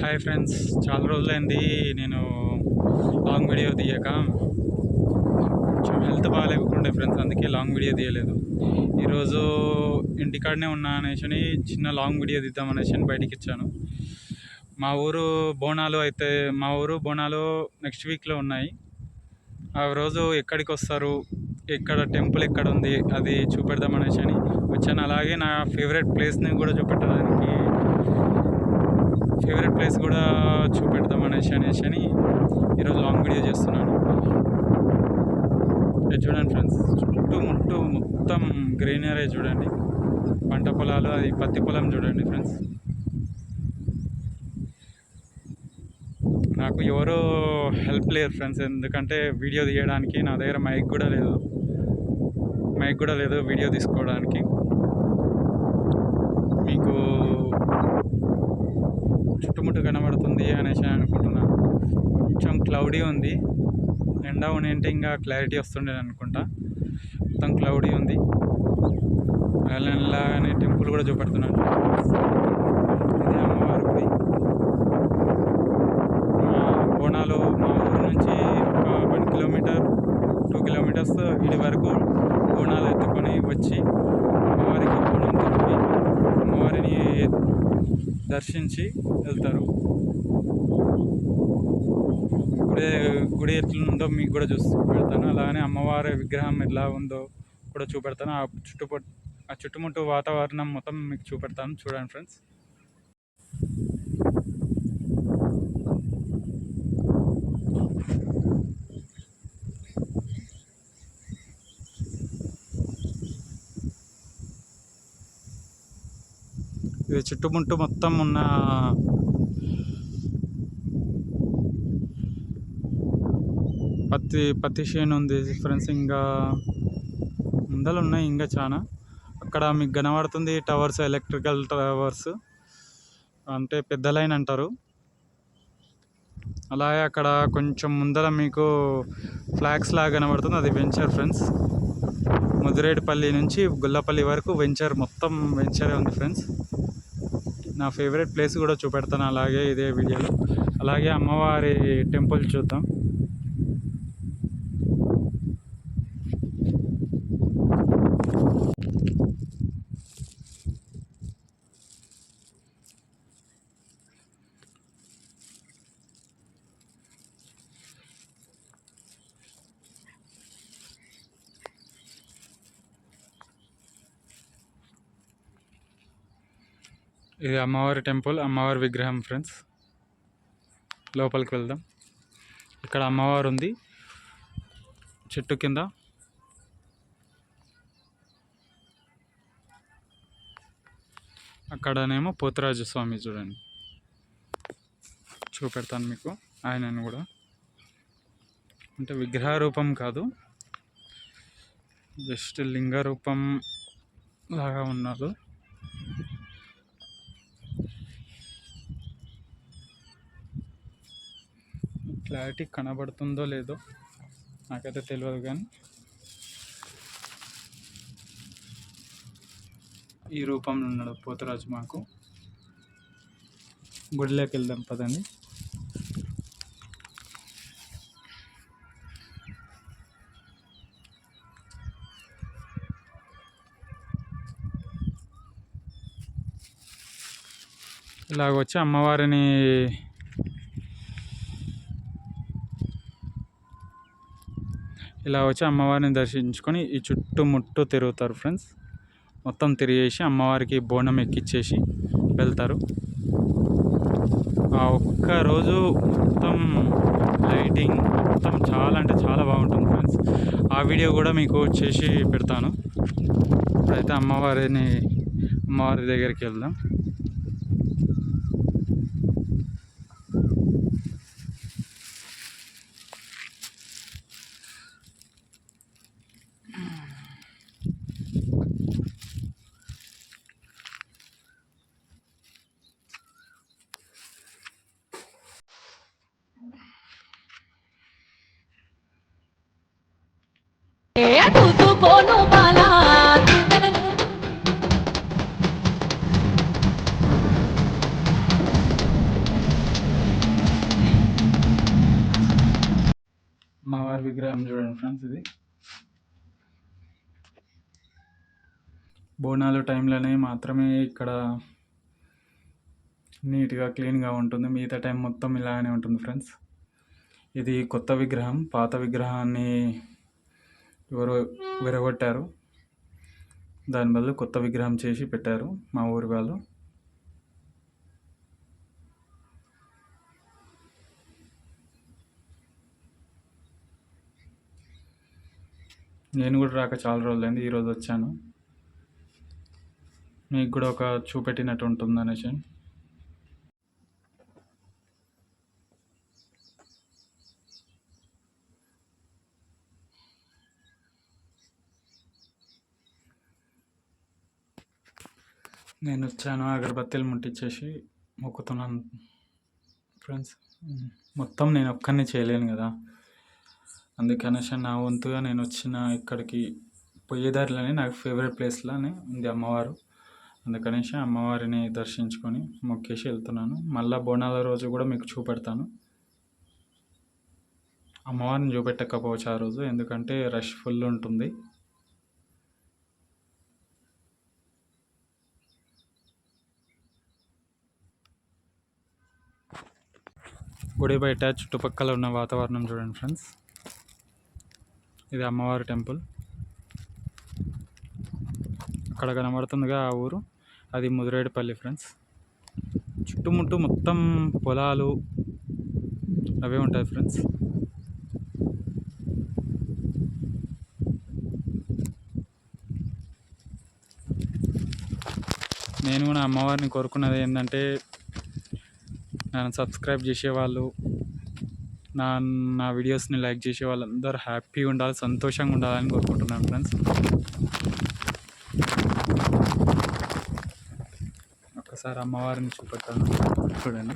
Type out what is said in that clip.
Hi friends, చాలా రోజులైంది నేను లాంగ్ వీడియో తీయక. కొంచెం హెల్త్ బాగాలేకుండే ఫ్రెండ్స్, అందుకే లాంగ్ వీడియో తీయలేదు. ఈరోజు ఇంటికాడనే ఉన్నా అనేసి చిన్న లాంగ్ వీడియో తీద్దామనేసి బయటికి ఇచ్చాను. మా ఊరు బోనాలు నెక్స్ట్ వీక్లో ఉన్నాయి. ఆ రోజు ఎక్కడికి వస్తారు, ఎక్కడ టెంపుల్ ఎక్కడ ఉంది అది చూపెడదామనేసి వచ్చాను. అలాగే నా ఫేవరెట్ ప్లేస్ని కూడా చూపెడదామనేసి ఈరోజు లాంగ్ వీడియో చేస్తున్నాను. చూడండి ఫ్రెండ్స్, చుట్టూ మొత్తం గ్రీనరీ చూడండి, పంట పొలాలు, అది పత్తి పొలం చూడండి ఫ్రెండ్స్. నాకు ఎవరో హెల్ప్ లేరు ఫ్రెండ్స్, ఎందుకంటే వీడియో తీయడానికి నా దగ్గర మైక్ కూడా లేదు వీడియో తీసుకోవడానికి. మీకు చుట్టుముట్టు కనబడుతుంది అనేసి అనుకుంటున్నాను. కొంచెం క్లౌడీ ఉంది, ఎండ ఉంటే ఇంకా క్లారిటీ వస్తుండేది అనుకుంటా. మొత్తం క్లౌడీ ఉంది. అలానే టెంపుల్ కూడా చూపెడుతున్నాను. ఇది అమ్మవారి గుడి. బోనాలు మా ఊరు నుంచి ఒక 1 కిలోమీటర్ 2 కిలోమీటర్స్ వీడి వరకు బోనాలు ఎత్తుకొని వచ్చి అమ్మవారికి బోనం తిప్పి అమ్మవారిని దర్శించి వెళ్తారు. గుడి ఎట్లుందో మీకు కూడా చూసి పెడతాను. అలానే అమ్మవారి విగ్రహం ఎలా ఉందో కూడా చూపెడతాను. ఆ చుట్టుముట్టు వాతావరణం మొత్తం మీకు చూపెడతాను. చూడండి ఫ్రెండ్స్. ఇది చుట్టుముట్టు మొత్తం ఉన్న పత్తి చేను ఉంది ఫ్రెండ్స్. ఇంకా ముందలు ఉన్నాయి ఇంకా చాలా. అక్కడ మీకు కనబడుతుంది టవర్స్, ఎలక్ట్రికల్ టవర్స్, అంటే పెద్ద లైన్ అంటారు. అలాగే అక్కడ కొంచెం ముందర మీకు ఫ్లాగ్స్ లాగా కనబడుతుంది, అది వెంచర్ ఫ్రెండ్స్. ముదిరేడుపల్లి నుంచి గుల్లపల్లి వరకు మొత్తం వెంచరే ఉంది ఫ్రెండ్స్. నా ఫేవరెట్ ప్లేస్ కూడా చూపెడతాను అలాగే ఇదే వీడియోలో. అలాగే అమ్మవారి టెంపుల్ చూద్దాం. ఇది అమ్మవారి టెంపుల్, అమ్మవారి విగ్రహం ఫ్రెండ్స్. లోపలికి వెళ్దాం. ఇక్కడ అమ్మవారు ఉంది చెట్టు కింద. అక్కడనేమో పోతురాజు స్వామి చూడండి, చూపెడతాను మీకు. ఆయనను కూడా అంటే విగ్రహ రూపం కాదు, జస్ట్ లింగ రూపం లాగా ఉన్నారు. క్లారిటీ కనబడుతుందో లేదో నాకైతే తెలియదు, కానీ ఈ రూపంలో ఉన్నాడు పోతురాజు. మాకు గుడిలోకి వెళ్దాం పదండి. ఇలాగొచ్చి అమ్మవారిని దర్శించుకొని ఈ చుట్టుముట్టు తిరుగుతారు ఫ్రెండ్స్. మొత్తం తిరిగేసి అమ్మవారికి బోనం ఎక్కిచ్చేసి వెళ్తారు. ఆ ఒక్కరోజు మొత్తం లైటింగ్ మొత్తం చాలా అంటే చాలా బాగుంటుంది ఫ్రెండ్స్. ఆ వీడియో కూడా మీకు చేసి పెడతాను. ఇప్పుడైతే అమ్మవారి దగ్గరికి వెళ్దాం. ఫ్రెండ్స్. ఇది బోనాలు టైంలోనే మాత్రమే ఇక్కడ నీట్గా క్లీన్గా ఉంటుంది, మిగతా టైం మొత్తం ఇలానే ఉంటుంది ఫ్రెండ్స్. ఇది కొత్త విగ్రహం, పాత విగ్రహాన్ని ఎవరో విరగొట్టారు, దాని బదులు కొత్త విగ్రహం చేసి పెట్టారు మా ఊరి వాళ్ళు. నేను కూడా రాక చాలా రోజులైంది, ఈరోజు వచ్చాను. మీకు కూడా ఒక చూపెట్టినట్టు ఉంటుంది అనేసి. నేను వచ్చాను, అగరబత్తీలు ముట్టించేసి మొక్కుతున్నాను ఫ్రెండ్స్. మొత్తం నేను ఒక్కరిని చేయలేను కదా, అందుకనేసి నా వంతుగా నేను వచ్చిన ఇక్కడికి పోయేదారిలోనే నాకు ఫేవరెట్ ప్లేస్లోనే ఉంది అమ్మవారు. అందుకనేసి అమ్మవారిని దర్శించుకొని మొక్కేసి వెళ్తున్నాను. మళ్ళీ బోనాల రోజు కూడా మీకు చూపెడతాను. అమ్మవారిని చూపెట్టకపోవచ్చు ఆ రోజు, ఎందుకంటే రష్ ఫుల్ ఉంటుంది. గుడి బయట చుట్టుపక్కల ఉన్న వాతావరణం చూడండి ఫ్రెండ్స్. ఇది అమ్మవారి టెంపుల్. అక్కడ కనబడుతుందిగా ఆ ఊరు, అది ముదిరేడుపల్లి ఫ్రెండ్స్. చుట్టుముట్టు మొత్తం పొలాలు అవే ఉంటాయి ఫ్రెండ్స్. నేను కూడా అమ్మవారిని కోరుకున్నది ఏంటంటే, నన్ను సబ్స్క్రైబ్ చేసేవాళ్ళు, నా వీడియోస్ని లైక్ చేసే వాళ్ళందరూ హ్యాపీగా ఉండాలి, సంతోషంగా ఉండాలని కోరుకుంటున్నాను ఫ్రెండ్స్. ఒక్కసారి అమ్మవారిని చూపెట్టాను చూడండి.